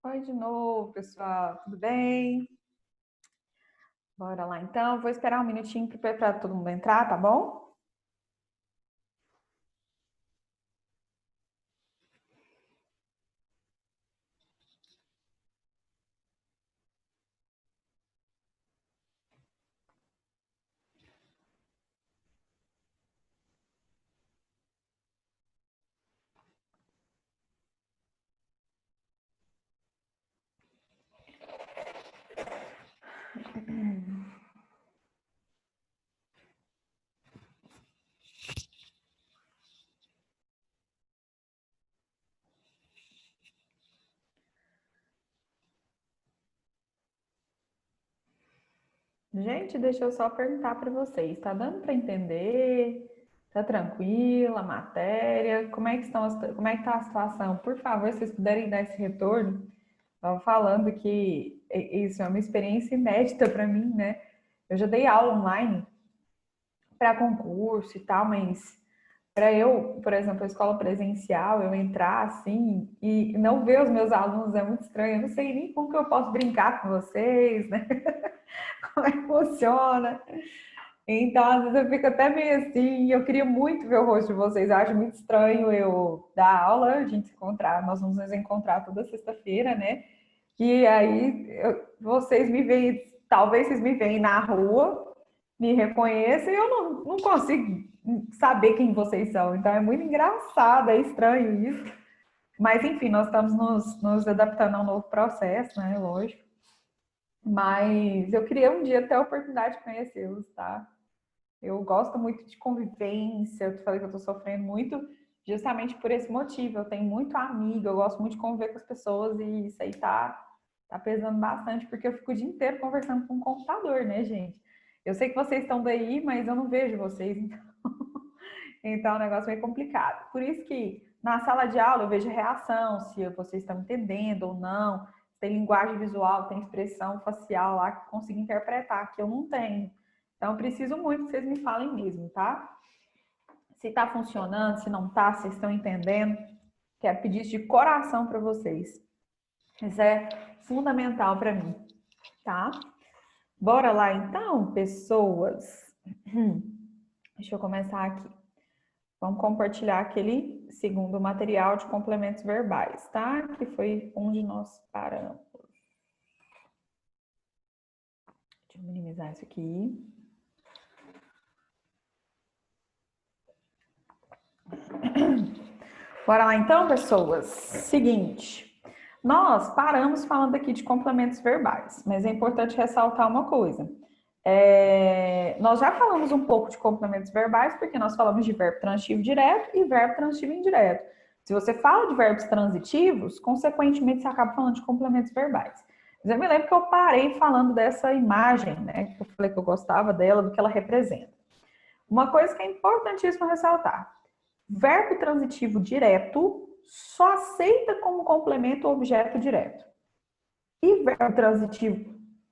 Oi de novo, pessoal, tudo bem? Bora lá então, vou esperar um minutinho para todo mundo entrar, tá bom? Gente, deixa eu só perguntar para vocês, tá dando para entender? Tá tranquila a matéria? Como é que tá a situação? Por favor, se vocês puderem dar esse retorno. Estava falando que isso é uma experiência inédita para mim, né? Eu já dei aula online para concurso e tal, mas para eu, por exemplo, a escola presencial, eu entrar assim e não ver os meus alunos é muito estranho. Eu não sei nem como que eu posso brincar com vocês, né? Como é que funciona. Então, às vezes eu fico até meio assim, eu queria muito ver o rosto de vocês. Eu acho muito estranho eu dar aula, a gente se encontrar, nós vamos nos encontrar toda sexta-feira, né? E aí vocês me veem, talvez vocês me veem na rua, me reconheçam e eu não consigo saber quem vocês são. Então é muito engraçado, é estranho isso. Mas enfim, nós estamos nos adaptando a um novo processo, né? Lógico. Mas eu queria um dia ter a oportunidade de conhecê-los, tá? Eu gosto muito de convivência, eu te falei que eu estou sofrendo muito justamente por esse motivo. Eu tenho muito amigo, eu gosto muito de conviver com as pessoas e isso aí tá pesando bastante, porque eu fico o dia inteiro conversando com o computador, né, gente? Eu sei que vocês estão daí, mas eu não vejo vocês, então é um negócio meio complicado. Por isso que na sala de aula eu vejo a reação, se vocês estão entendendo ou não, se tem linguagem visual, tem expressão facial lá que eu consigo interpretar, que eu não tenho. Então, eu preciso muito que vocês me falem mesmo, tá? Se está funcionando, se não está, se vocês estão entendendo. Quero pedir isso de coração para vocês. Isso é fundamental para mim, tá? Bora lá então, pessoas. Deixa eu começar aqui. Vamos compartilhar aquele segundo material de complementos verbais, tá? Que foi onde nós paramos. Deixa eu minimizar isso aqui. Bora lá então, pessoas. Seguinte, nós paramos falando aqui de complementos verbais, mas é importante ressaltar uma coisa. Nós já falamos um pouco de complementos verbais, porque nós falamos de verbo transitivo direto e verbo transitivo indireto. Se você fala de verbos transitivos, consequentemente você acaba falando de complementos verbais. Mas eu me lembro que eu parei falando dessa imagem, né? Que eu falei que eu gostava dela, do que ela representa. Uma coisa que é importantíssima ressaltar: verbo transitivo direto só aceita como complemento o objeto direto. E verbo transitivo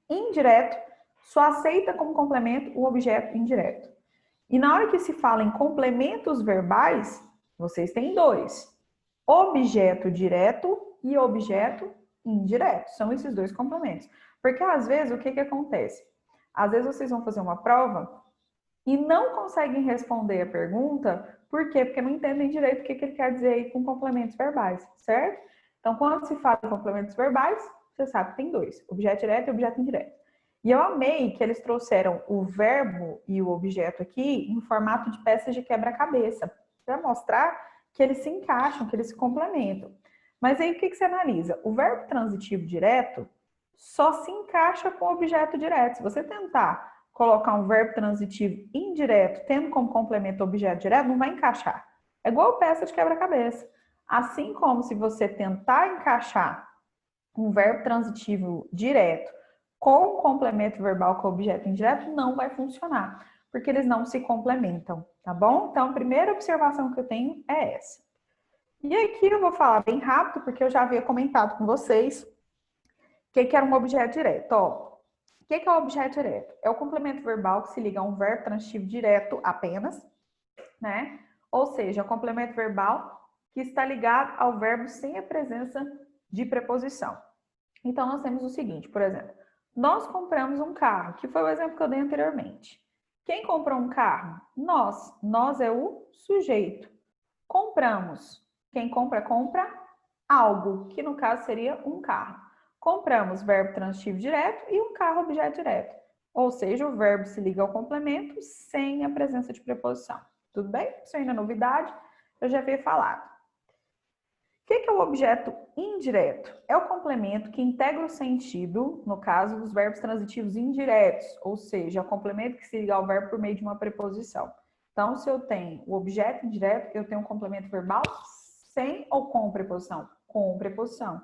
indireto só aceita como complemento o objeto indireto. E na hora que se fala em complementos verbais, vocês têm dois: objeto direto e objeto indireto. São esses dois complementos. Porque às vezes o que acontece? Às vezes vocês vão fazer uma prova e não conseguem responder a pergunta, por quê? Porque não entendem direito o que ele quer dizer aí com complementos verbais, certo? Então, quando se fala em complementos verbais, você sabe que tem dois: objeto direto e objeto indireto. E eu amei que eles trouxeram o verbo e o objeto aqui em formato de peças de quebra-cabeça, para mostrar que eles se encaixam, que eles se complementam. Mas aí o que você analisa? O verbo transitivo direto só se encaixa com o objeto direto. Se você tentar colocar um verbo transitivo indireto, tendo como complemento objeto direto, não vai encaixar. É igual peça de quebra-cabeça. Assim como se você tentar encaixar um verbo transitivo direto com um complemento verbal com objeto indireto, não vai funcionar, porque eles não se complementam, tá bom? Então, a primeira observação que eu tenho é essa. E aqui eu vou falar bem rápido, porque eu já havia comentado com vocês que era um objeto direto. Ó, o que é o objeto direto? É o complemento verbal que se liga a um verbo transitivo direto apenas, né? Ou seja, é o complemento verbal que está ligado ao verbo sem a presença de preposição. Então, nós temos o seguinte, por exemplo, nós compramos um carro, que foi o exemplo que eu dei anteriormente. Quem comprou um carro? Nós. Nós é o sujeito. Compramos. Quem compra, compra algo, que no caso seria um carro. Compramos, verbo transitivo direto, e um carro, objeto direto. Ou seja, o verbo se liga ao complemento sem a presença de preposição. Tudo bem? Isso ainda é novidade, eu já havia falado. O que é o objeto indireto? É o complemento que integra o sentido, no caso dos verbos transitivos indiretos, ou seja, é o complemento que se liga ao verbo por meio de uma preposição. Então, se eu tenho o objeto indireto, eu tenho um complemento verbal sem ou com preposição? Com preposição.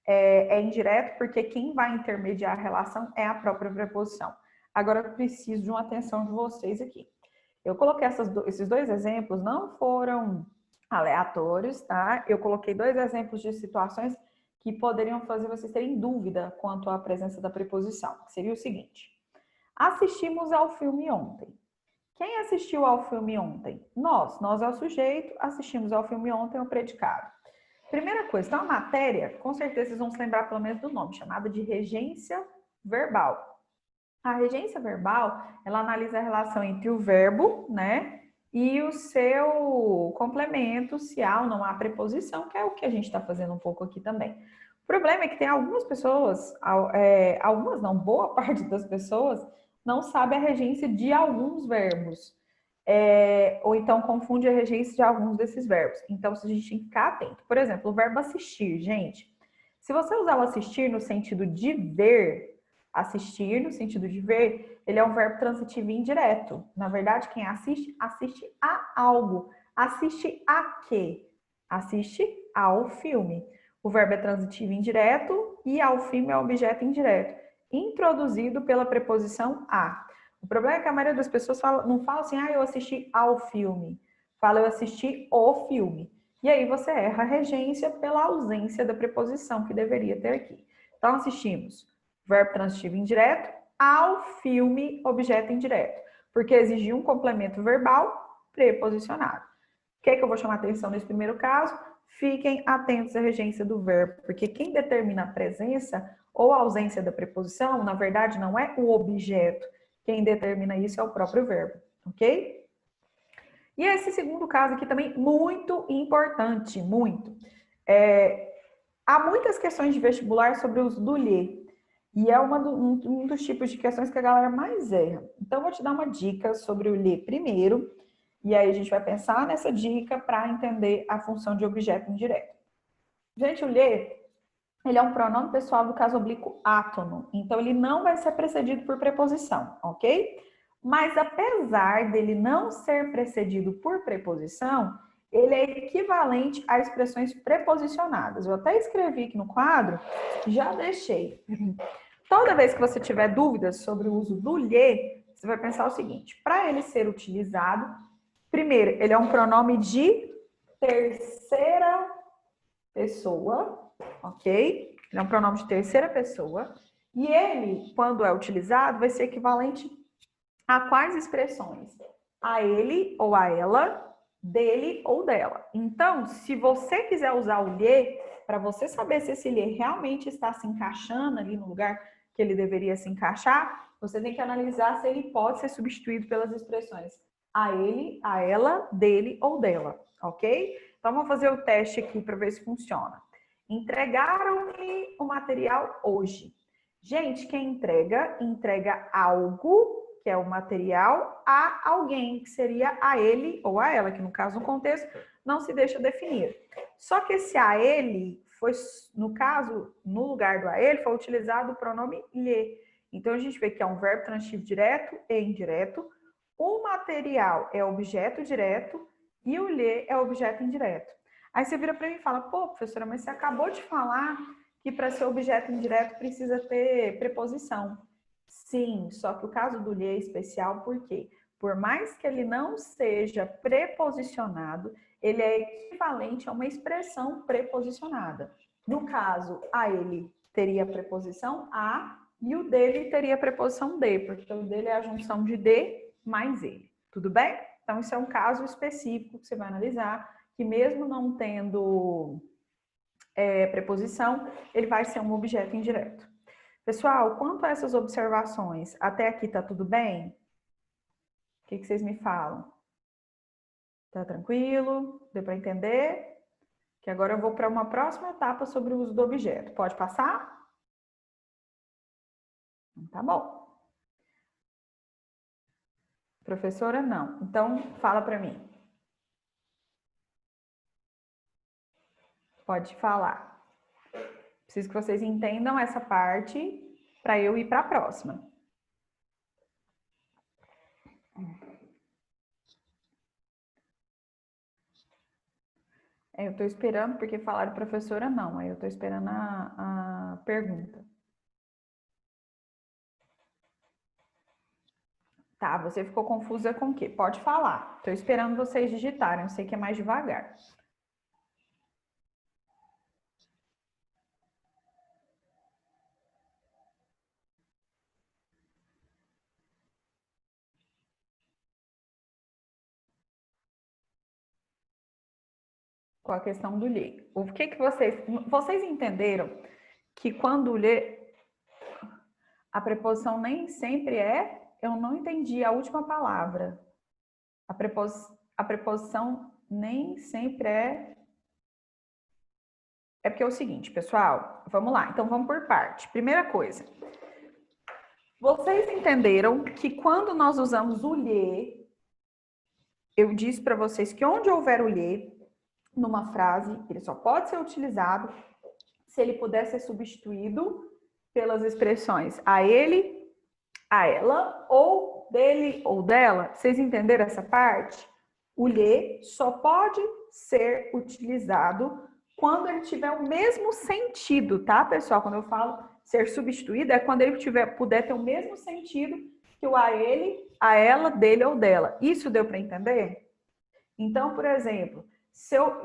É indireto porque quem vai intermediar a relação é a própria preposição. Agora, eu preciso de uma atenção de vocês aqui. Eu coloquei esses dois exemplos, não foram aleatórios, tá? Eu coloquei dois exemplos de situações que poderiam fazer vocês terem dúvida quanto à presença da preposição. Seria o seguinte: assistimos ao filme ontem. Quem assistiu ao filme ontem? Nós. Nós é o sujeito, assistimos ao filme ontem é o predicado. Primeira coisa, então a matéria, com certeza vocês vão se lembrar pelo menos do nome, chamada de regência verbal. A regência verbal, ela analisa a relação entre o verbo, né, e o seu complemento, se há ou não há preposição, que é o que a gente está fazendo um pouco aqui também. O problema é que tem algumas pessoas, algumas não, boa parte das pessoas não sabe a regência de alguns verbos. Ou então confunde a regência de alguns desses verbos. Então, a gente tem que ficar atento. Por exemplo, o verbo assistir, gente. Se você usar o assistir no sentido de ver, assistir no sentido de ver, ele é um verbo transitivo indireto. Na verdade, quem assiste, assiste a algo. Assiste a quê? Assiste ao filme. O verbo é transitivo indireto e ao filme é objeto indireto, introduzido pela preposição a. O problema é que a maioria das pessoas não fala assim, eu assisti ao filme. Fala, eu assisti o filme. E aí você erra a regência pela ausência da preposição que deveria ter aqui. Então, assistimos verbo transitivo indireto ao filme, objeto indireto. Porque exigia um complemento verbal preposicionado. O que é que eu vou chamar a atenção nesse primeiro caso? Fiquem atentos à regência do verbo, porque quem determina a presença ou a ausência da preposição, na verdade, não é o objeto. Quem determina isso é o próprio verbo, ok? E esse segundo caso aqui também muito importante, muito. Há muitas questões de vestibular sobre o uso do lhe. E é um dos tipos de questões que a galera mais erra. Então, eu vou te dar uma dica sobre o lhe primeiro. E aí a gente vai pensar nessa dica para entender a função de objeto indireto. Gente, o lhe, ele é um pronome pessoal do caso oblíquo átono. Então, ele não vai ser precedido por preposição, ok? Mas apesar dele não ser precedido por preposição, ele é equivalente a expressões preposicionadas. Eu até escrevi aqui no quadro, já deixei. Toda vez que você tiver dúvidas sobre o uso do lhe, você vai pensar o seguinte: para ele ser utilizado, primeiro, ele é um pronome de terceira pessoa, ok? Ele é um pronome de terceira pessoa. E ele, quando é utilizado, vai ser equivalente a quais expressões? A ele ou a ela, dele ou dela. Então, se você quiser usar o lhe, para você saber se esse lhe realmente está se encaixando ali no lugar que ele deveria se encaixar, você tem que analisar se ele pode ser substituído pelas expressões a ele, a ela, dele ou dela, ok? Então, vamos fazer o teste aqui para ver se funciona. Entregaram-me o material hoje. Gente, quem entrega, entrega algo, que é o material, a alguém, que seria a ele ou a ela, que no caso, no contexto, não se deixa definir. Só que esse a ele foi, no caso, no lugar do a ele, foi utilizado o pronome lhe. Então, a gente vê que é um verbo transitivo direto e indireto. O material é objeto direto e o lhe é objeto indireto. Aí você vira para mim e fala, pô, professora, mas você acabou de falar que para ser objeto indireto precisa ter preposição. Sim, só que o caso do lhe é especial porque, por mais que ele não seja preposicionado, ele é equivalente a uma expressão preposicionada. No caso, a ele teria a preposição a e o dele teria a preposição de, porque o dele é a junção de mais ele. Tudo bem? Então, isso é um caso específico que você vai analisar, que mesmo não tendo preposição, ele vai ser um objeto indireto. Pessoal, quanto a essas observações, até aqui tá tudo bem? O que vocês me falam? Tá tranquilo? Deu para entender? Que agora eu vou para uma próxima etapa sobre o uso do objeto. Pode passar? Tá bom. Professora, não. Então, fala para mim. Pode falar. Preciso que vocês entendam essa parte para eu ir para a próxima. Eu estou esperando, porque falaram professora, não. Aí eu estou esperando a pergunta. Tá, você ficou confusa com o quê? Pode falar. Estou esperando vocês digitarem, eu sei que é mais devagar. Com a questão do lhe. O que vocês entenderam que quando lhe, a preposição nem sempre eu não entendi a última palavra. A preposição nem sempre é porque é o seguinte, pessoal, vamos lá, então vamos por parte. Primeira coisa, vocês entenderam que quando nós usamos o lhe, eu disse para vocês que onde houver o lhe, numa frase, ele só pode ser utilizado se ele puder ser substituído pelas expressões a ele, a ela, ou dele ou dela. Vocês entenderam essa parte? O lhe só pode ser utilizado quando ele tiver o mesmo sentido, tá, pessoal? Quando eu falo ser substituído, é quando ele puder ter o mesmo sentido que o a ele, a ela, dele ou dela. Isso deu para entender? Então, por exemplo, se eu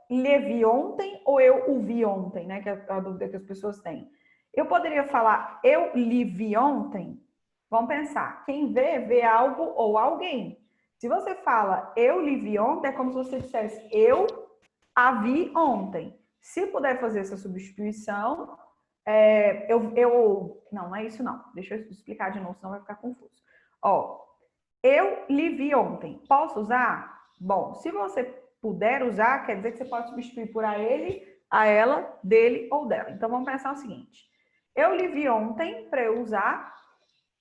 lhe vi ontem ou eu o vi ontem, né? Que é a dúvida que as pessoas têm. Eu poderia falar eu lhe vi ontem? Vamos pensar, quem vê algo ou alguém. Se você fala eu lhe vi ontem, é como se você dissesse eu a vi ontem. Se puder fazer essa substituição, não é isso não. Deixa eu explicar de novo, senão vai ficar confuso. Ó, eu lhe vi ontem. Posso usar? Bom, se você puder usar, quer dizer que você pode substituir por a ele, a ela, dele ou dela. Então, vamos pensar o seguinte. Eu lhe vi ontem, para eu usar,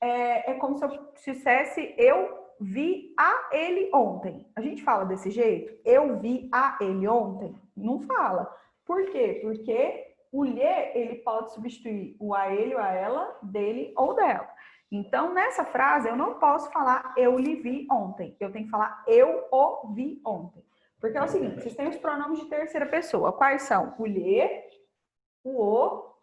é como se eu dissesse eu vi a ele ontem. A gente fala desse jeito? Eu vi a ele ontem? Não fala. Por quê? Porque o lhe, ele pode substituir o a ele, ou a ela, dele ou dela. Então, nessa frase, eu não posso falar eu lhe vi ontem. Eu tenho que falar eu o vi ontem. Porque é o seguinte, vocês têm os pronomes de terceira pessoa. Quais são? O lhe, o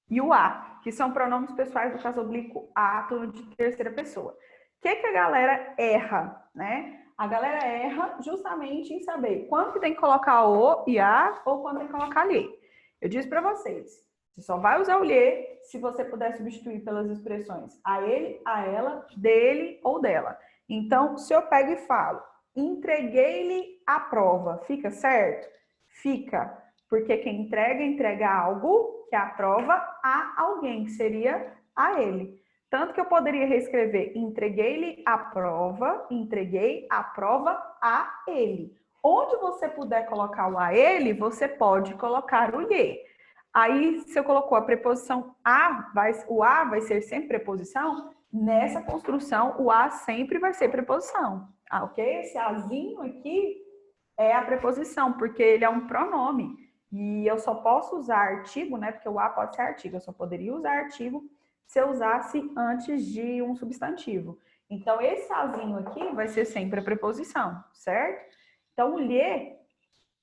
e o a, que são pronomes pessoais do caso oblíquo ato de terceira pessoa. O que a galera erra, né? A galera erra justamente em saber quando que tem que colocar o e a ou quando tem que colocar lhe. Eu disse para vocês, você só vai usar o lhe se você puder substituir pelas expressões a ele, a ela, dele ou dela. Então, se eu pego e falo, entreguei-lhe a prova, fica certo? Fica, porque quem entrega algo que aprova a alguém, que seria a ele. Tanto que eu poderia reescrever, entreguei-lhe a prova, entreguei a prova a ele. Onde você puder colocar o a ele, você pode colocar o lhe. Aí, se eu colocou a preposição a, o a vai ser sempre preposição, nessa construção, o a sempre vai ser preposição. Ah, ok? Esse azinho aqui é a preposição, porque ele é um pronome. E eu só posso usar artigo, né? Porque o a pode ser artigo. Eu só poderia usar artigo se eu usasse antes de um substantivo. Então, esse azinho aqui vai ser sempre a preposição, certo? Então, o lhe,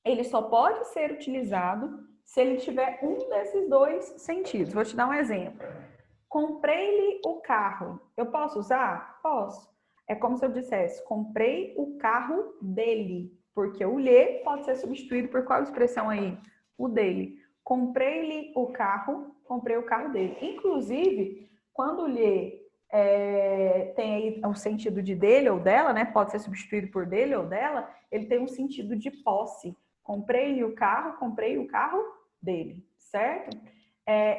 ele só pode ser utilizado se ele tiver um desses dois sentidos. Vou te dar um exemplo. Comprei-lhe o carro. Eu posso usar? Posso. É como se eu dissesse, comprei o carro dele. Porque o lhe pode ser substituído por qual expressão aí? O dele. Comprei-lhe o carro, comprei o carro dele. Inclusive, quando o lhe tem aí o sentido de dele ou dela, né? Pode ser substituído por dele ou dela, ele tem um sentido de posse. comprei o carro dele, certo?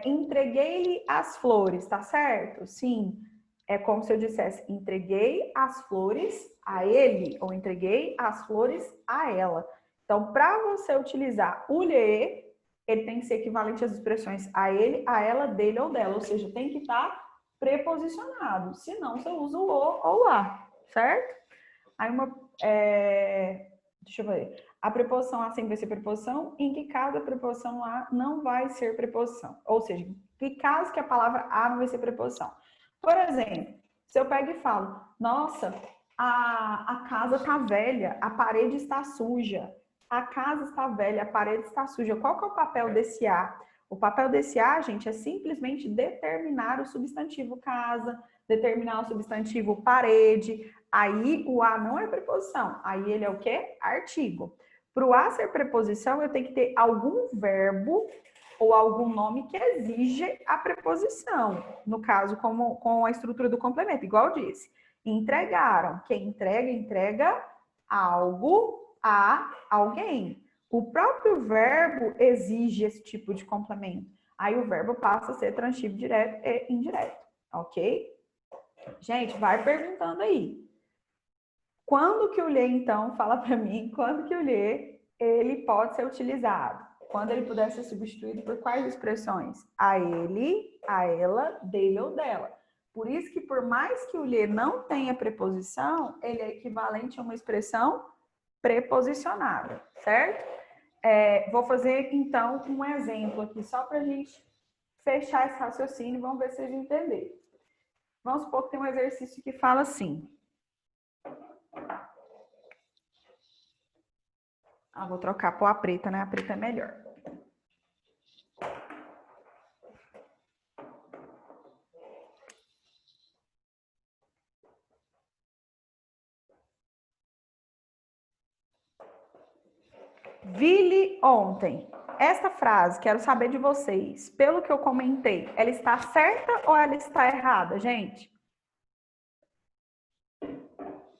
Entreguei-lhe as flores, tá certo? Sim. É como se eu dissesse, entreguei as flores a ele, ou entreguei as flores a ela. Então, para você utilizar o lhe, ele tem que ser equivalente às expressões a ele, a ela, dele ou dela. Ou seja, tem que estar preposicionado. Senão, você usa o ou a, certo? Aí, deixa eu ver. A preposição a sempre vai ser preposição. Em que caso a preposição a não vai ser preposição? Ou seja, em que caso que a palavra a não vai ser preposição? Por exemplo, se eu pego e falo, nossa, a casa está velha, a parede está suja. A casa está velha, a parede está suja. Qual que é o papel desse a? O papel desse a, gente, é simplesmente determinar o substantivo casa, determinar o substantivo parede. Aí o a não é preposição. Aí ele é o quê? Artigo. Para o a ser preposição, eu tenho que ter algum verbo ou algum nome que exige a preposição. No caso, como com a estrutura do complemento, igual eu disse. Entregaram. Quem entrega, entrega algo a alguém. O próprio verbo exige esse tipo de complemento. Aí o verbo passa a ser transitivo direto e indireto, ok? Gente, vai perguntando aí. Quando que o lhe, então, fala para mim, quando que o lhe, ele pode ser utilizado? Quando ele puder ser substituído por quais expressões? A ele, a ela, dele ou dela. Por isso que por mais que o lhe não tenha preposição, ele é equivalente a uma expressão preposicionada, certo? Vou fazer, então, um exemplo aqui, só para a gente fechar esse raciocínio, vamos ver se vocês entenderam. Vamos supor que tem um exercício que fala assim. Vou trocar por a preta, né? A preta é melhor. Vi-lhe ontem. Esta frase, quero saber de vocês. Pelo que eu comentei, ela está certa ou ela está errada, gente?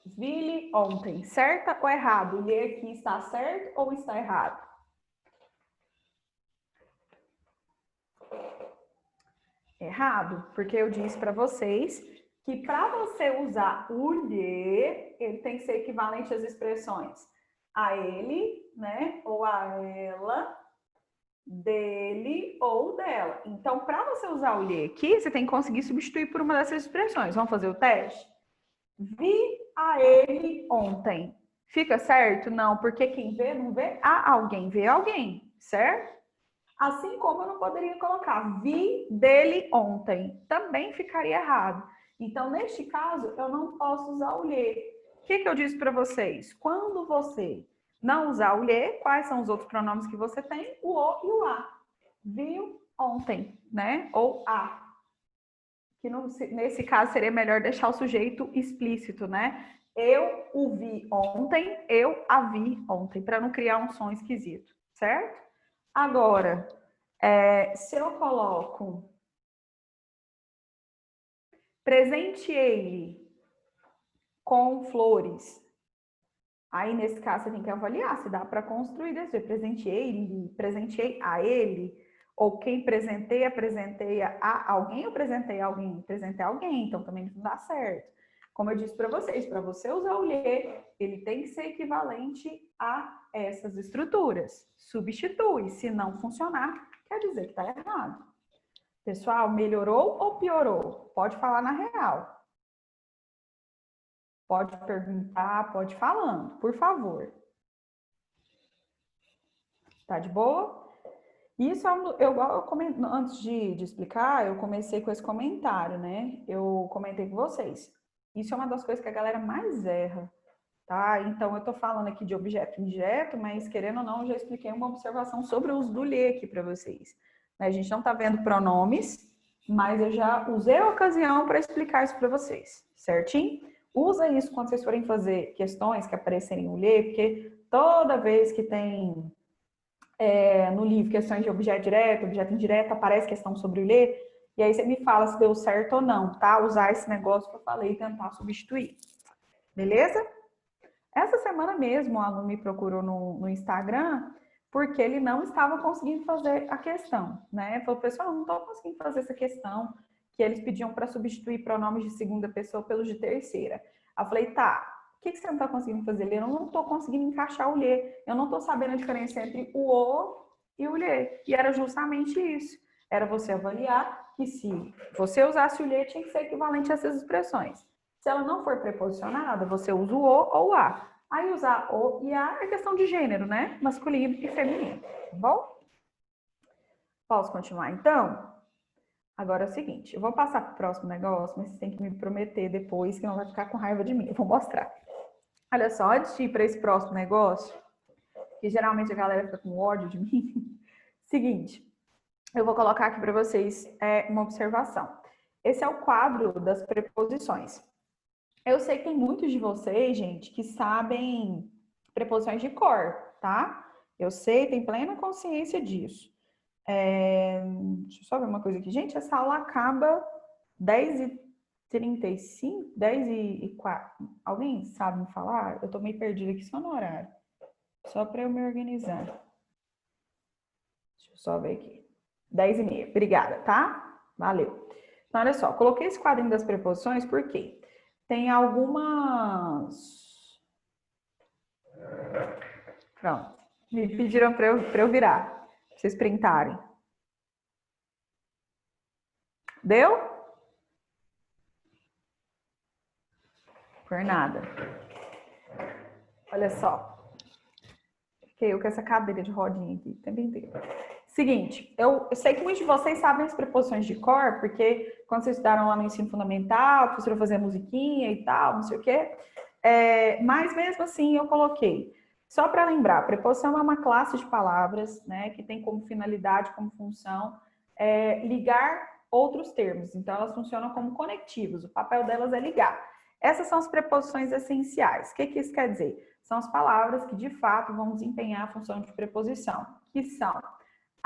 Vi-lhe ontem. Certa ou errado? O lhe aqui está certo ou está errado? Errado, porque eu disse para vocês que para você usar o lhe, ele tem que ser equivalente às expressões a ele, né, ou a ela, dele ou dela. Então, para você usar o lhe aqui, você tem que conseguir substituir por uma dessas expressões. Vamos fazer o teste? Vi a ele ontem. Fica certo? Não, porque quem vê, não vê a alguém, vê alguém, certo? Assim como eu não poderia colocar vi dele ontem. Também ficaria errado. Então, neste caso, eu não posso usar o lhe. O que eu disse para vocês? Quando você não usar o lhe, quais são os outros pronomes que você tem? O e o a. Viu ontem, né? Ou a. Que nesse caso seria melhor deixar o sujeito explícito, né? Eu o vi ontem, eu a vi ontem, para não criar um som esquisito, certo? Agora, se eu coloco presenteei com flores, aí nesse caso você tem que avaliar se dá para construir desse presenteei a ele, ou quem presenteia a alguém ou presentei a alguém? Presentei a alguém, então também não dá certo. Como eu disse para vocês, para você usar o lhe, ele tem que ser equivalente a essas estruturas. Substitui, se não funcionar, quer dizer que está errado. Pessoal, melhorou ou piorou? Pode falar na real. Pode perguntar, pode ir falando, por favor. Tá de boa? Isso antes de explicar, eu comecei com esse comentário, né? Eu comentei com vocês. Isso é uma das coisas que a galera mais erra, tá? Então, eu tô falando aqui de objeto indireto, mas querendo ou não, eu já expliquei uma observação sobre o uso do lhe aqui para vocês. A gente não tá vendo pronomes, mas eu já usei a ocasião para explicar isso para vocês, certinho? Usa isso quando vocês forem fazer questões que aparecerem no lhe, porque toda vez que tem no livro questões de objeto direto, objeto indireto, aparece questão sobre o lhe, e aí você me fala se deu certo ou não, tá? Usar esse negócio que eu falei e tentar substituir. Beleza? Essa semana mesmo, o aluno me procurou no Instagram porque ele não estava conseguindo fazer a questão, né? Falou, pessoal, não estou conseguindo fazer essa questão que eles pediam para substituir pronomes de segunda pessoa pelos de terceira. Eu falei, tá, o que você não está conseguindo fazer? Eu não estou conseguindo encaixar o lhe. Eu não estou sabendo a diferença entre o e o lhe. E era justamente isso. Era você avaliar que se você usasse o lhe, tinha que ser equivalente a essas expressões. Se ela não for preposicionada, você usa o ou o a. Aí usar o e a é questão de gênero, né? Masculino e feminino, tá bom? Posso continuar então? Agora é o seguinte, eu vou passar para o próximo negócio, mas você tem que me prometer depois que não vai ficar com raiva de mim. Eu vou mostrar. Olha só, antes de ir para esse próximo negócio, que geralmente a galera fica com ódio de mim, seguinte, eu vou colocar aqui para vocês uma observação. Esse é o quadro das preposições. Eu sei que tem muitos de vocês, gente, que sabem preposições de cor, tá? Eu sei, tem plena consciência disso. Deixa eu só ver uma coisa aqui. Gente, essa aula acaba 10h35, 10h04. Alguém sabe me falar? Eu tô meio perdida aqui só no horário. Só para eu me organizar. Deixa eu só ver aqui. 10h30. Obrigada, tá? Valeu. Então, olha só. Coloquei esse quadrinho das preposições por quê? Tem algumas... Pronto. Me pediram para eu virar. Pra vocês printarem. Deu? Por nada. Olha só. Fiquei eu com essa cadeira de rodinha aqui o tempo inteiro. Seguinte, eu sei que muitos de vocês sabem as preposições de cor, porque quando vocês estudaram lá no ensino fundamental, precisaram fazer musiquinha e tal, não sei o quê. Mas mesmo assim eu coloquei. Só para lembrar, preposição é uma classe de palavras, né, que tem como finalidade, como função, ligar outros termos. Então, elas funcionam como conectivos. O papel delas é ligar. Essas são as preposições essenciais. O que isso quer dizer? São as palavras que, de fato, vão desempenhar a função de preposição, que são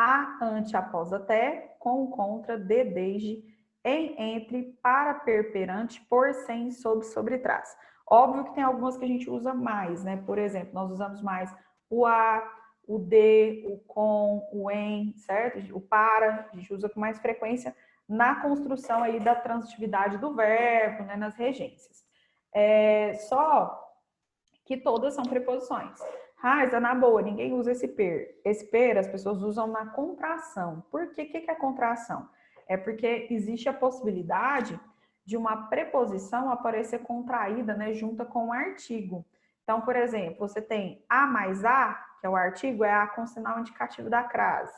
a, ante, após, até, com, contra, de, desde, em, entre, para, per, perante, por, sem, sob, sobre, trás. Óbvio que tem algumas que a gente usa mais, né? Por exemplo, nós usamos mais o a, o de, o com, o em, certo? O para, a gente usa com mais frequência na construção aí da transitividade do verbo, né? Nas regências. Só que todas são preposições. Raiza, na boa, ninguém usa esse per. Esse per as pessoas usam na contração. Por quê? O que é contração? É porque existe a possibilidade de uma preposição aparecer contraída, né, junta com o artigo. Então, por exemplo, você tem a mais a, que é o artigo, é a com sinal indicativo da crase.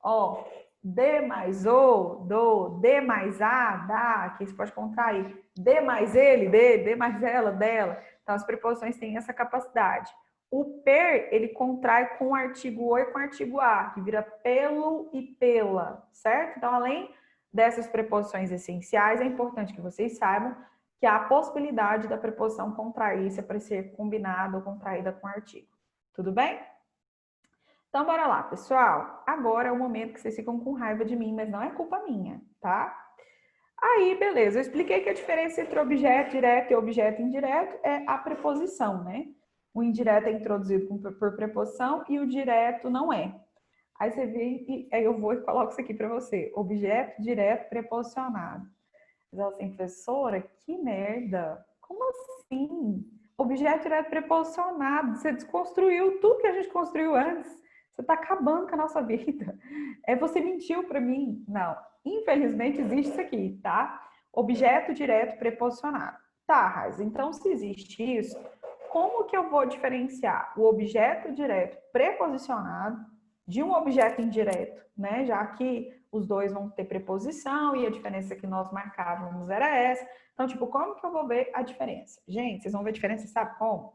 Ó, de mais o, do, de mais a, da, que você pode contrair. De mais ele, de mais ela, dela. Então, as preposições têm essa capacidade. O per, ele contrai com o artigo o e com o artigo a, que vira pelo e pela, certo? Então, além dessas preposições essenciais, é importante que vocês saibam que há a possibilidade da preposição contrair-se para ser combinada ou contraída com o artigo. Tudo bem? Então, bora lá, pessoal. Agora é o momento que vocês ficam com raiva de mim, mas não é culpa minha, tá? Aí, beleza. Eu expliquei que a diferença entre objeto direto e objeto indireto é a preposição, né? O indireto é introduzido por preposição e o direto não é. Aí você vê e aí eu vou e coloco isso aqui para você. Objeto direto preposicionado. Mas ela assim, professora, que merda. Como assim? Objeto direto preposicionado. Você desconstruiu tudo que a gente construiu antes. Você está acabando com a nossa vida. Você mentiu para mim. Não. Infelizmente existe isso aqui, tá? Objeto direto preposicionado. Tá, Raiz. Então, se existe isso, como que eu vou diferenciar o objeto direto preposicionado de um objeto indireto, né? Já que os dois vão ter preposição e a diferença que nós marcávamos era essa. Então, tipo, como que eu vou ver a diferença? Gente, vocês vão ver a diferença, sabe como?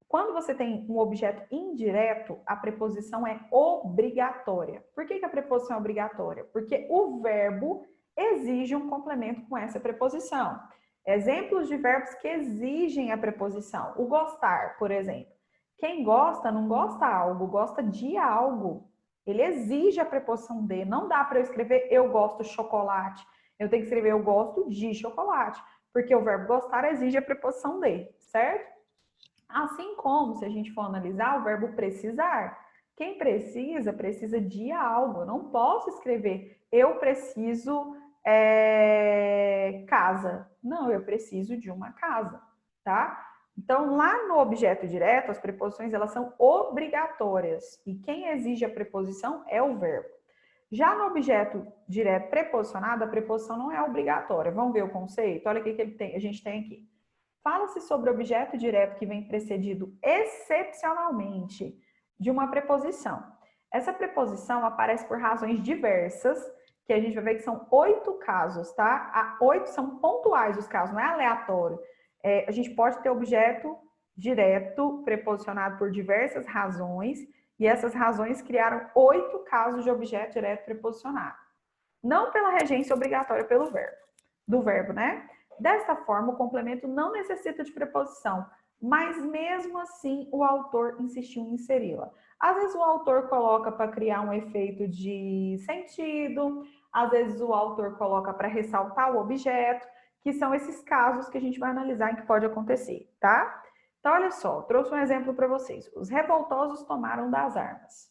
Quando você tem um objeto indireto, a preposição é obrigatória. Por que a preposição é obrigatória? Porque o verbo exige um complemento com essa preposição. Exemplos de verbos que exigem a preposição. O gostar, por exemplo. Quem gosta não gosta algo, gosta de algo. Ele exige a preposição de. Não dá para eu escrever eu gosto de chocolate. Eu tenho que escrever eu gosto de chocolate. Porque o verbo gostar exige a preposição de, certo? Assim como, se a gente for analisar, o verbo precisar. Quem precisa, precisa de algo. Eu não posso escrever eu preciso casa. Não, eu preciso de uma casa, tá? Então, lá no objeto direto, as preposições elas são obrigatórias. E quem exige a preposição é o verbo. Já no objeto direto preposicionado, a preposição não é obrigatória. Vamos ver o conceito? Olha o que a gente tem aqui. Fala-se sobre objeto direto que vem precedido excepcionalmente de uma preposição. Essa preposição aparece por razões diversas, que a gente vai ver que são 8 casos, tá? 8 são pontuais os casos, não é aleatório. A gente pode ter objeto direto preposicionado por diversas razões, e essas razões criaram 8 casos de objeto direto preposicionado. Não pela regência obrigatória do verbo, né? Dessa forma, o complemento não necessita de preposição, mas mesmo assim o autor insistiu em inseri-la. Às vezes o autor coloca para criar um efeito de sentido, às vezes o autor coloca para ressaltar o objeto, que são esses casos que a gente vai analisar em que pode acontecer, tá? Então, olha só, trouxe um exemplo para vocês. Os revoltosos tomaram das armas.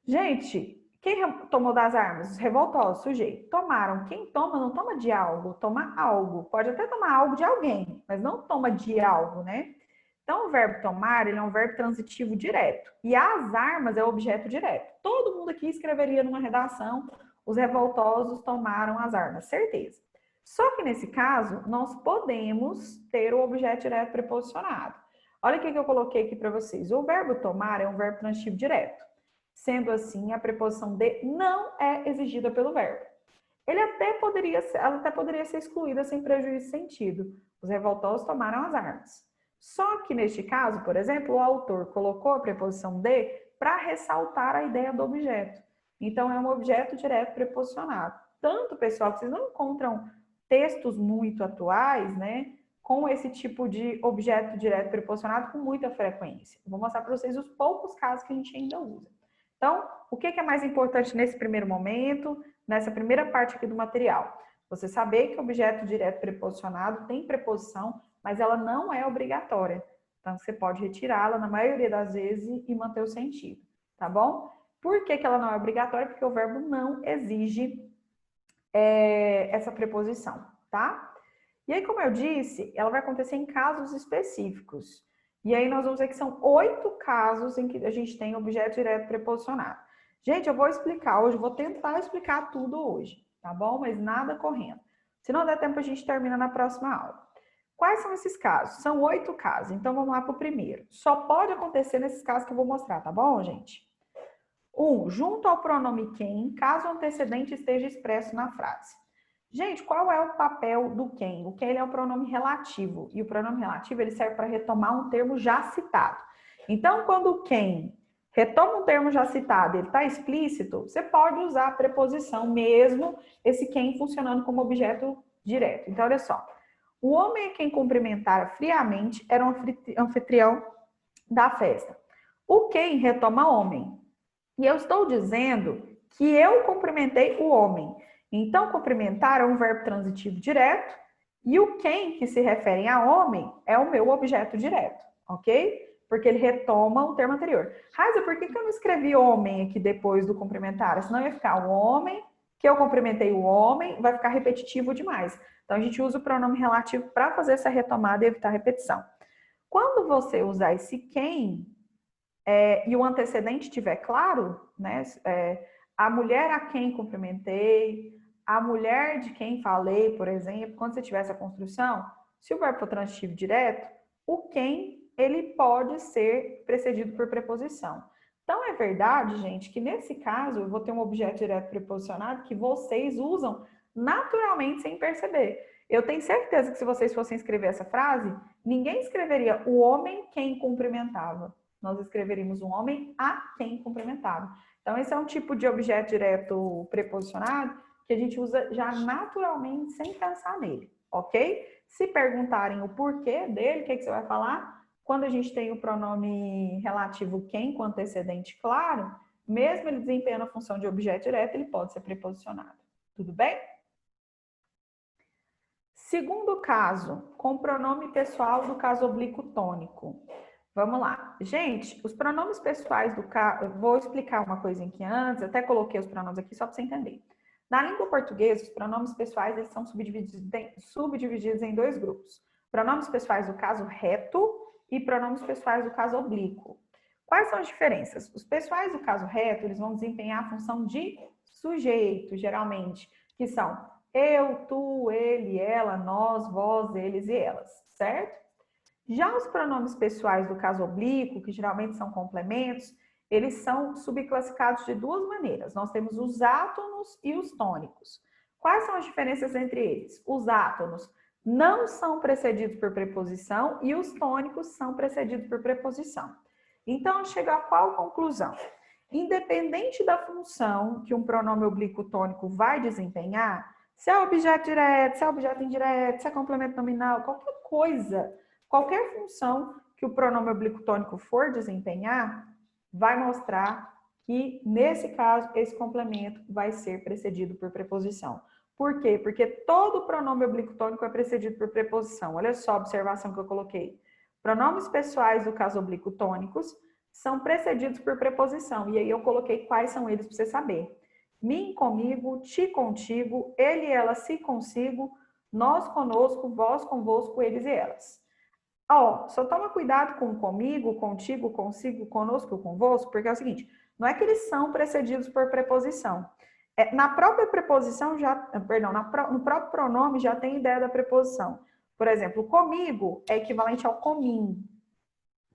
Gente, quem tomou das armas? Os revoltosos, sujeito. Tomaram. Quem toma não toma de algo, toma algo. Pode até tomar algo de alguém, mas não toma de algo, né? Então, o verbo tomar, ele é um verbo transitivo direto. E as armas é o objeto direto. Todo mundo aqui escreveria numa redação, os revoltosos tomaram as armas, certeza. Só que nesse caso, nós podemos ter o objeto direto preposicionado. Olha o que eu coloquei aqui para vocês. O verbo tomar é um verbo transitivo direto. Sendo assim, a preposição de não é exigida pelo verbo. Ela até poderia ser excluída sem prejuízo de sentido. Os revoltosos tomaram as armas. Só que neste caso, por exemplo, o autor colocou a preposição de para ressaltar a ideia do objeto. Então, é um objeto direto preposicionado. Tanto, pessoal, que vocês não encontram textos muito atuais, né, com esse tipo de objeto direto preposicionado com muita frequência. Eu vou mostrar para vocês os poucos casos que a gente ainda usa. Então, o que é mais importante nesse primeiro momento, nessa primeira parte aqui do material? Você saber que o objeto direto preposicionado tem preposição, mas ela não é obrigatória. Então, você pode retirá-la na maioria das vezes e manter o sentido, tá bom? Por que ela não é obrigatória? Porque o verbo não exige essa preposição, tá? E aí, como eu disse, ela vai acontecer em casos específicos. E aí nós vamos ver que são 8 casos em que a gente tem objeto direto preposicionado. Gente, eu vou explicar hoje, vou tentar explicar tudo hoje, tá bom? Mas nada correndo. Se não der tempo, a gente termina na próxima aula. Quais são esses casos? São 8 casos. Então, vamos lá para o primeiro. Só pode acontecer nesses casos que eu vou mostrar, tá bom, gente? 1. Junto ao pronome quem, caso o antecedente esteja expresso na frase. Gente, qual é o papel do quem? O quem ele é o pronome relativo. E o pronome relativo ele serve para retomar um termo já citado. Então, quando o quem retoma um termo já citado, ele está explícito, você pode usar a preposição mesmo, esse quem funcionando como objeto direto. Então, olha só. O homem a quem cumprimentara friamente era um anfitrião da festa. O quem retoma homem. E eu estou dizendo que eu cumprimentei o homem. Então, cumprimentar é um verbo transitivo direto e o quem que se refere a homem é o meu objeto direto, ok? Porque ele retoma o termo anterior. Raiza, por que eu não escrevi homem aqui depois do cumprimentar? Senão ia ficar o homem, que eu cumprimentei o homem, vai ficar repetitivo demais. Então, a gente usa o pronome relativo para fazer essa retomada e evitar repetição. Quando você usar esse quem, e o antecedente estiver claro, né? A mulher a quem cumprimentei, a mulher de quem falei, por exemplo, quando você tiver essa construção, se o verbo for transitivo direto, o quem, ele pode ser precedido por preposição. Então, é verdade, gente, que nesse caso, eu vou ter um objeto direto preposicionado que vocês usam naturalmente sem perceber. Eu tenho certeza que se vocês fossem escrever essa frase, ninguém escreveria o homem quem cumprimentava. Nós escreveríamos um homem a quem cumprimentava. Então, esse é um tipo de objeto direto preposicionado que a gente usa já naturalmente sem pensar nele, ok? Se perguntarem o porquê dele, o que você vai falar? Quando a gente tem o pronome relativo quem com antecedente claro, mesmo ele desempenhando a função de objeto direto, ele pode ser preposicionado. Tudo bem? Segundo caso, com pronome pessoal do caso oblíquo tônico. Vamos lá. Gente, os pronomes pessoais do caso... Vou explicar uma coisinha aqui antes, até coloquei os pronomes aqui só para você entender. Na língua portuguesa, os pronomes pessoais eles são subdivididos em dois grupos. Pronomes pessoais do caso reto e pronomes pessoais do caso oblíquo. Quais são as diferenças? Os pessoais do caso reto, eles vão desempenhar a função de sujeito, geralmente, que são eu, tu, ele, ela, nós, vós, eles e elas, certo? Já os pronomes pessoais do caso oblíquo, que geralmente são complementos, eles são subclassificados de duas maneiras. Nós temos os átonos e os tônicos. Quais são as diferenças entre eles? Os átonos não são precedidos por preposição e os tônicos são precedidos por preposição. Então, chega a qual conclusão? Independente da função que um pronome oblíquo tônico vai desempenhar, se é objeto direto, se é objeto indireto, se é complemento nominal, qualquer coisa, qualquer função que o pronome oblíquo tônico for desempenhar, vai mostrar que, nesse caso, esse complemento vai ser precedido por preposição. Por quê? Porque todo pronome oblíquo tônico é precedido por preposição. Olha só a observação que eu coloquei. Pronomes pessoais do caso oblíquo tônicos são precedidos por preposição. E aí eu coloquei quais são eles para você saber. Mim, comigo, ti, contigo, ele, ela, se, consigo, nós, conosco, vós, convosco, eles e elas. Ó, só toma cuidado com comigo, contigo, consigo, conosco, convosco, porque é o seguinte, não é que eles são precedidos por preposição. Na própria preposição já, perdão, no próprio pronome já tem ideia da preposição. Por exemplo, comigo é equivalente ao comim,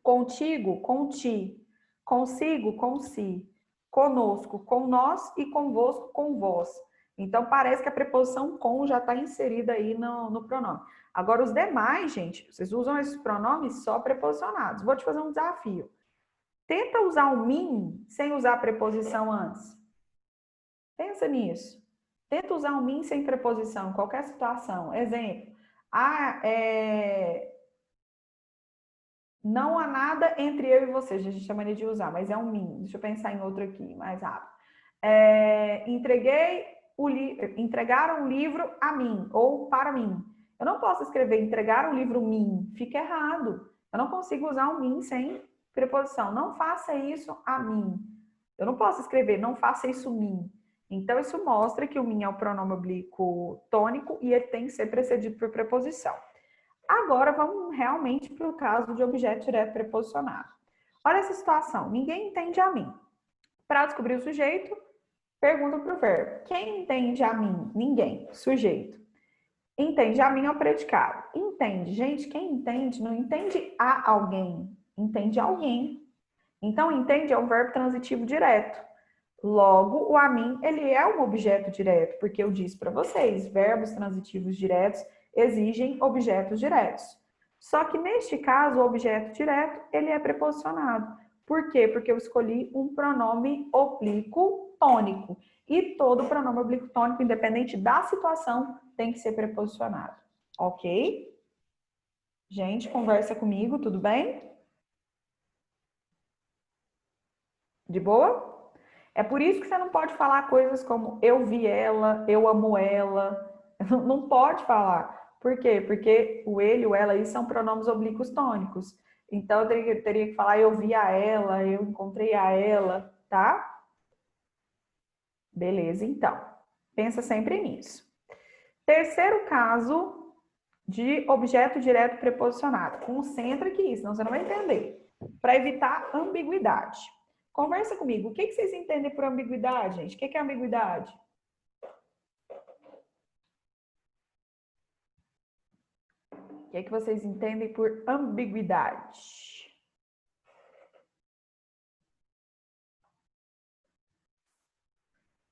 contigo, conti, consigo, consi, conosco, com nós e convosco, com vós. Então, parece que a preposição com já está inserida aí no pronome. Agora, os demais, gente, vocês usam esses pronomes só preposicionados. Vou te fazer um desafio. Tenta usar o mim sem usar a preposição antes. Pensa nisso. Tenta usar o mim sem preposição em qualquer situação. Exemplo. Não há nada entre eu e você. A gente chama de usar, mas é um mim. Deixa eu pensar em outro aqui, mais rápido. Entregaram um livro a mim ou para mim. Eu não posso escrever entregar um livro mim. Fica errado. Eu não consigo usar um mim sem preposição. Não faça isso a mim. Eu não posso escrever não faça isso mim. Então, isso mostra que o mim é o pronome oblíquo tônico e ele tem que ser precedido por preposição. Agora, vamos realmente para o caso de objeto direto preposicionado. Olha essa situação. Ninguém entende a mim. Para descobrir o sujeito, pergunta para o verbo. Quem entende a mim? Ninguém. Sujeito. Entende a mim é o predicado. Entende. Gente, quem entende não entende a alguém. Entende alguém. Então, entende é um verbo transitivo direto. Logo, o a mim, ele é um objeto direto, porque eu disse para vocês, verbos transitivos diretos exigem objetos diretos. Só que neste caso, o objeto direto, ele é preposicionado. Por quê? Porque eu escolhi um pronome oblíquo tônico. E todo pronome oblíquo tônico, independente da situação, tem que ser preposicionado. Ok? Gente, conversa comigo, tudo bem? De boa? É por isso que você não pode falar coisas como eu vi ela, eu amo ela. Não pode falar. Por quê? Porque o ele, o ela aí são pronomes oblíquos tônicos. Então, eu teria que falar eu vi a ela, eu encontrei a ela, tá? Beleza, então. Pensa sempre nisso. Terceiro caso de objeto direto preposicionado. Concentra aqui, senão você não vai entender. Para evitar ambiguidade. Conversa comigo. O que vocês entendem por ambiguidade, gente? O que é ambiguidade? O que vocês entendem por ambiguidade?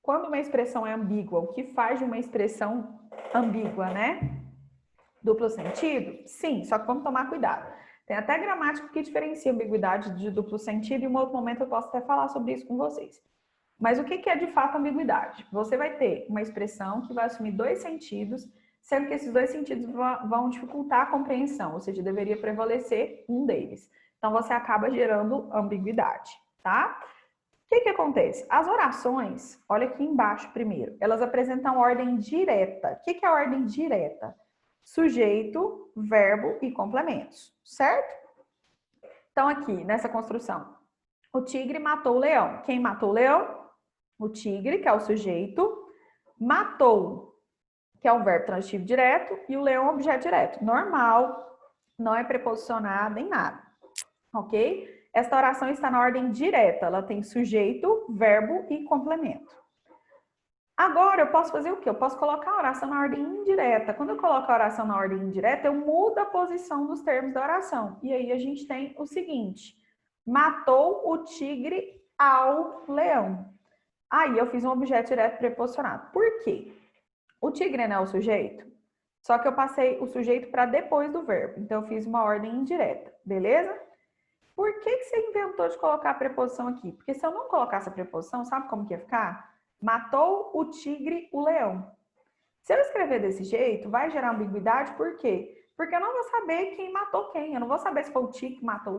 Quando uma expressão é ambígua, o que faz de uma expressão ambígua, né? Duplo sentido? Sim, só que vamos tomar cuidado. Tem até gramática que diferencia ambiguidade de duplo sentido e em um outro momento eu posso até falar sobre isso com vocês. Mas o que é de fato ambiguidade? Você vai ter uma expressão que vai assumir dois sentidos, sendo que esses dois sentidos vão dificultar a compreensão, ou seja, deveria prevalecer um deles. Então, você acaba gerando ambiguidade, tá? O que acontece? As orações, olha aqui embaixo primeiro, elas apresentam ordem direta. O que é ordem direta? sujeito, verbo e complementos, certo? Então, aqui, nessa construção, o tigre matou o leão. Quem matou o leão? O tigre, que é o sujeito, matou, que é um verbo transitivo direto, e o leão é um objeto direto. Normal, não é preposicionada em nada, ok? Esta oração está na ordem direta, ela tem sujeito, verbo e complemento. Agora, eu posso fazer o quê? Eu posso colocar a oração na ordem indireta. Quando eu coloco a oração na ordem indireta, eu mudo a posição dos termos da oração. E aí a gente tem o seguinte: matou o tigre ao leão. Aí eu fiz um objeto direto preposicionado. Por quê? O tigre não é o sujeito, só que eu passei o sujeito para depois do verbo. Então eu fiz uma ordem indireta, beleza? Por que você inventou de colocar a preposição aqui? Porque se eu não colocasse a preposição, sabe como que ia ficar? Matou o tigre o leão. Se eu escrever desse jeito, vai gerar ambiguidade, por quê? Porque eu não vou saber quem matou quem. Eu não vou saber se foi o tigre que matou o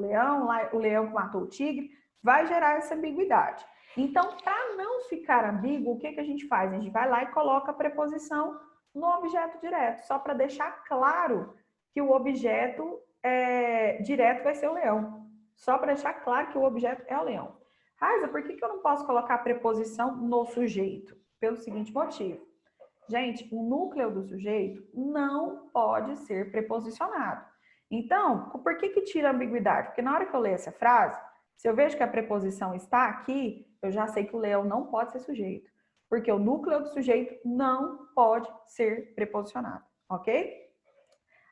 leão que matou o tigre. Vai gerar essa ambiguidade. Então, para não ficar ambíguo, o que a gente faz? A gente vai lá e coloca a preposição no objeto direto, só para deixar claro que o objeto direto vai ser o leão. Só para deixar claro que o objeto é o leão. Raiza, por que eu não posso colocar a preposição no sujeito? Pelo seguinte motivo. Gente, o núcleo do sujeito não pode ser preposicionado. Então, por que tira a ambiguidade? Porque na hora que eu ler essa frase, se eu vejo que a preposição está aqui, eu já sei que o leão não pode ser sujeito. Porque o núcleo do sujeito não pode ser preposicionado, ok?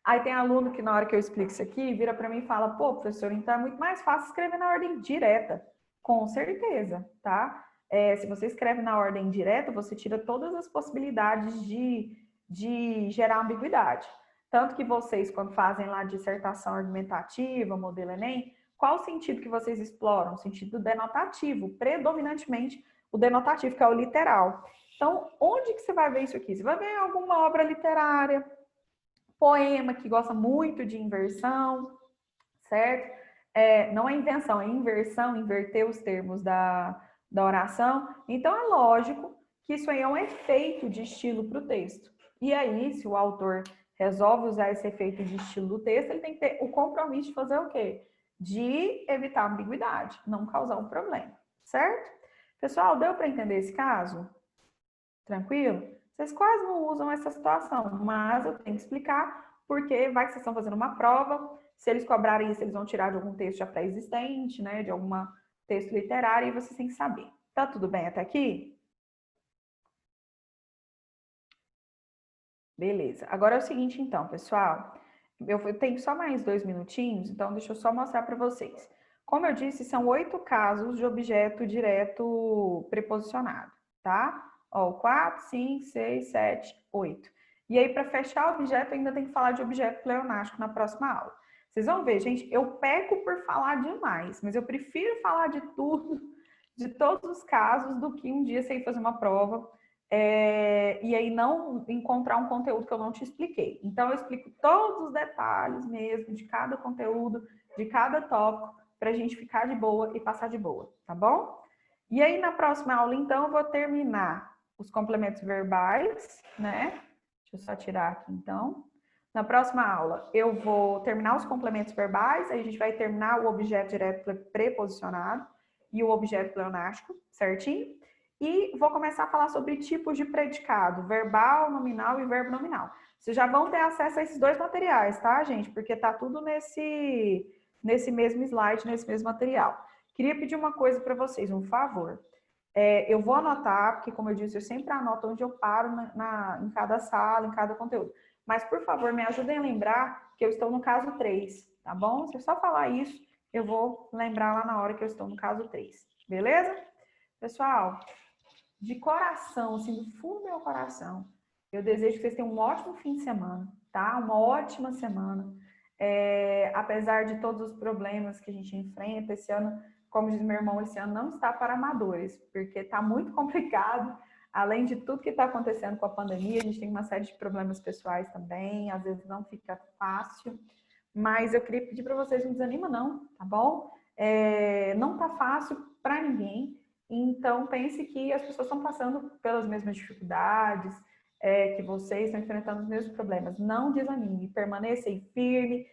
Aí tem aluno que na hora que eu explico isso aqui, vira para mim e fala, pô, professor, então é muito mais fácil escrever na ordem direta. Com certeza, tá? Se você escreve na ordem direta, você tira todas as possibilidades de gerar ambiguidade. Tanto que vocês, quando fazem lá dissertação argumentativa, modelo Enem, qual o sentido que vocês exploram? O sentido denotativo, predominantemente o denotativo, que é o literal. Então, onde que você vai ver isso aqui? Você vai ver em alguma obra literária, poema que gosta muito de inversão, certo? Não é invenção, é inversão, inverter os termos da oração. Então, é lógico que isso aí é um efeito de estilo para o texto. E aí, se o autor resolve usar esse efeito de estilo do texto, ele tem que ter o compromisso de fazer o quê? De evitar ambiguidade, não causar um problema, certo? Pessoal, deu para entender esse caso? Tranquilo? Vocês quase não usam essa situação, mas eu tenho que explicar porque vai que vocês estão fazendo uma prova, se eles cobrarem isso, eles vão tirar de algum texto já pré-existente, né, de algum texto literário, e vocês têm que saber. Tá tudo bem até aqui? Beleza. Agora é o seguinte, então, pessoal. Eu tenho só mais 2 minutinhos, então deixa eu só mostrar para vocês. Como eu disse, são 8 casos de objeto direto preposicionado, tá? Ó, 4, 5, 6, 7, 8. E aí, para fechar o objeto, ainda tem que falar de objeto pleonástico na próxima aula. Vocês vão ver, gente, eu peco por falar demais, mas eu prefiro falar de tudo, de todos os casos, do que um dia sem fazer uma prova e aí não encontrar um conteúdo que eu não te expliquei. Então, eu explico todos os detalhes mesmo de cada conteúdo, de cada tópico, para a gente ficar de boa e passar de boa, tá bom? E aí, na próxima aula, então, eu vou terminar os complementos verbais, né? Deixa eu só tirar aqui, então. Na próxima aula, eu vou terminar os complementos verbais, aí a gente vai terminar o objeto direto preposicionado e o objeto pleonástico, certinho? E vou começar a falar sobre tipos de predicado, verbal, nominal e verbo nominal. Vocês já vão ter acesso a esses dois materiais, tá, gente? Porque tá tudo nesse mesmo slide, nesse mesmo material. Queria pedir uma coisa para vocês, um favor. Eu vou anotar, porque como eu disse, eu sempre anoto onde eu paro em cada sala, em cada conteúdo. Mas, por favor, me ajudem a lembrar que eu estou no caso 3, tá bom? Se eu só falar isso, eu vou lembrar lá na hora que eu estou no caso 3, beleza? Pessoal, de coração, assim, do fundo do meu coração, eu desejo que vocês tenham um ótimo fim de semana, tá? Uma ótima semana. Apesar de todos os problemas que a gente enfrenta esse ano, como diz meu irmão, esse ano não está para amadores, porque está muito complicado. Além de tudo que está acontecendo com a pandemia, a gente tem uma série de problemas pessoais também, às vezes não fica fácil. Mas eu queria pedir para vocês, não desanima não, tá bom? Não está fácil para ninguém. Então, pense que as pessoas estão passando pelas mesmas dificuldades, que vocês estão enfrentando os mesmos problemas. Não desanime, permaneça aí firme,